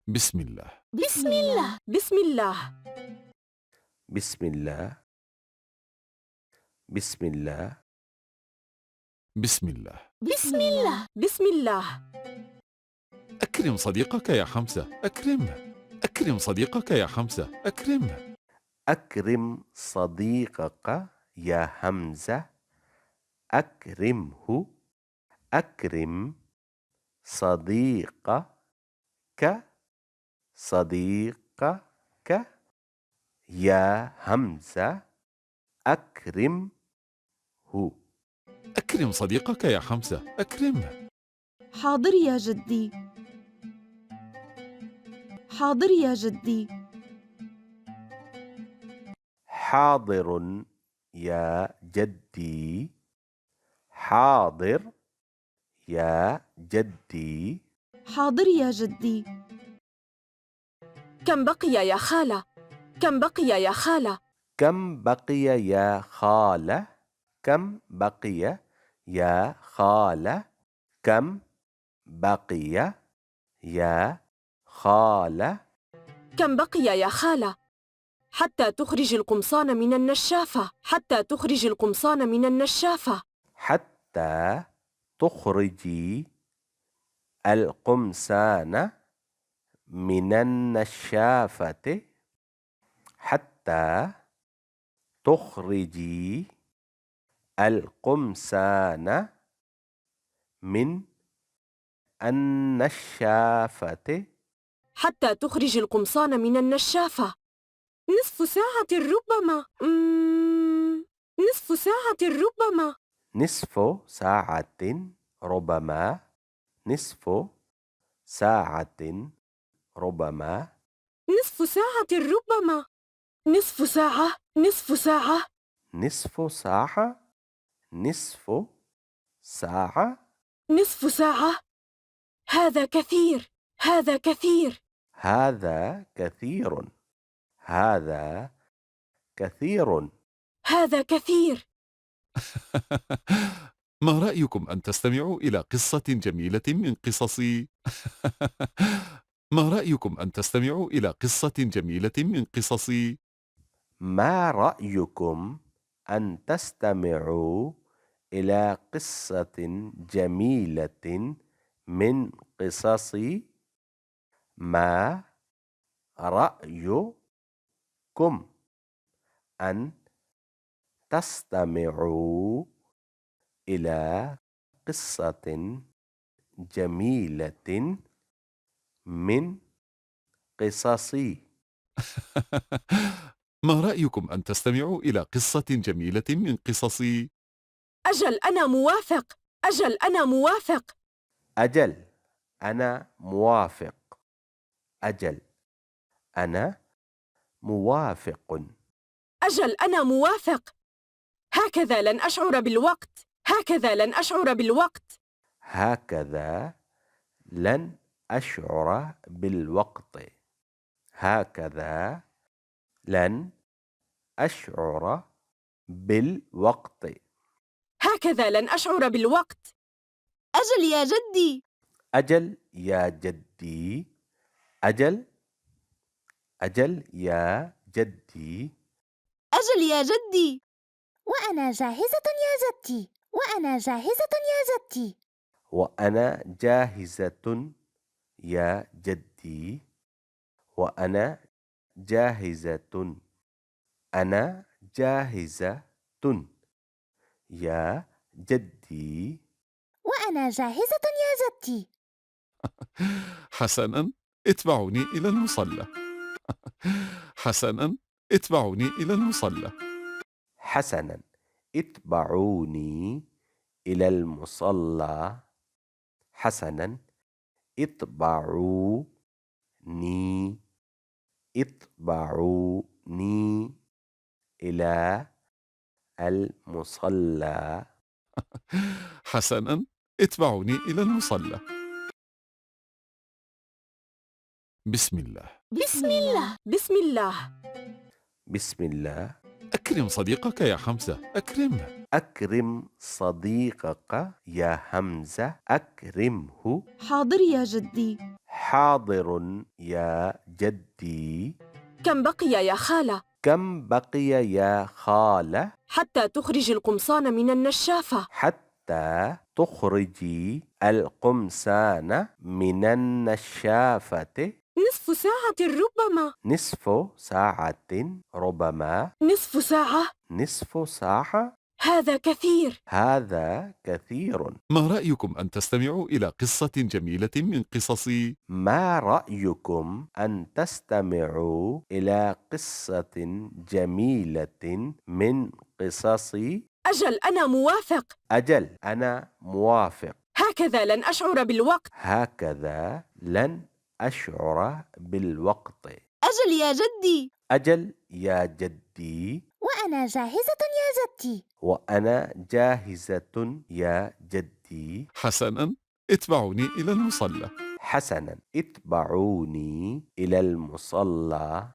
بسم الله. بسم الله. بسم الله. بسم الله. بسم الله. بسم الله. بسم الله. بسم الله. أكرم صديقك يا حمزة، أكرمه. أكرم صديقك يا حمزة، أكرمه. أكرم صديقك يا حمزة، أكرمه. أكرم صديقك صديقك يا حمزة، أكرمه. أكرم صديقك يا حمزة، أكرمه. حاضر يا جدي. حاضر يا جدي. حاضر يا جدي. حاضر يا جدي. حاضر يا جدي. كم بقي يا خالة؟ كم بقي يا خالة؟ كم بقي يا خالة؟ كم بقي يا خالة؟ كم بقي يا خالة؟ كم بقي يا خالة؟ حتى تخرج القمصان من النشافة. حتى تخرج القمصان من النشافة. حتى تخرجي القمصان من النشافة. حتى تخرجي القمصان من النشافة. حتى تخرج القمصان من النشافة. نصف ساعة ربما. نصف ساعة ربما. نصف ساعة ربما. نصف ساعة ربما. نصف ساعة ربما. نصف ساعة. نصف ساعة. نصف ساعة. نصف ساعة. نصف ساعة. هذا كثير. هذا كثير. هذا كثير. هذا كثير. هذا كثير. ما رأيكم أن تستمعوا إلى قصة جميلة من قصصي؟ ما رأيكم أن تستمعوا إلى قصة جميلة من قصصي؟ ما رأيكم أن تستمعوا إلى قصة جميلة من قصصي؟ ما رأيكم أن تستمعوا إلى قصة جميلة من قصصي؟ ما رأيكم أن تستمعوا إلى قصة جميلة من قصصي؟ أجل أنا موافق. أجل أنا موافق. أجل أنا موافق. أجل أنا موافق. أجل أنا موافق. هكذا لن أشعر بالوقت. هكذا لن أشعر بالوقت. هكذا لن أشعر بالوقت. هكذا لن أشعر بالوقت. هكذا لن أشعر بالوقت. أجل يا جدي. أجل يا جدي. أجل. أجل يا جدي. أجل يا جدي. وأنا جاهزة يا جدتي. وأنا جاهزة يا جدتي. وأنا جاهزة يا جدي. وأنا جاهزة. أنا جاهزة يا جدي. وأنا جاهزة يا جدتي. حسناً، اتبعوني إلى المصلى. حسناً، اتبعوني إلى المصلى. حسنا، اتبعوني إلى المصلى. حسنا، اتبعوني. اتبعوني إلى المصلى. حسناً، اتبعوني إلى المصلى. بسم الله. بسم الله. بسم الله. بسم الله. أكرم صديقك يا حمزة، أكرمه. أكرم صديقك يا حمزة، أكرمه. حاضر يا جدي. حاضر يا جدي. كم بقي يا خالة؟ كم بقي يا خالة؟ حتى تخرج القمصان من النشافة. حتى تخرجي القمصان من النشافة. نصف ساعة ربما. نصف ساعة ربما. نصف ساعة؟ نصف ساعة. هذا كثير. هذا كثير. ما رأيكم أن تستمعوا إلى قصة جميلة من قصص؟ ما رأيكم أن تستمعوا إلى قصة جميلة من قصصي؟ أجل، أنا موافق. أجل، أنا موافق. هكذا لن أشعر بالوقت. هكذا لن أشعر بالوقت. أجل يا جدي. أجل يا جدي. وأنا جاهزة يا جدي. وأنا جاهزة يا جدي. حسناً، اتبعوني إلى المصلى. حسنا، اتبعوني إلى المصلى.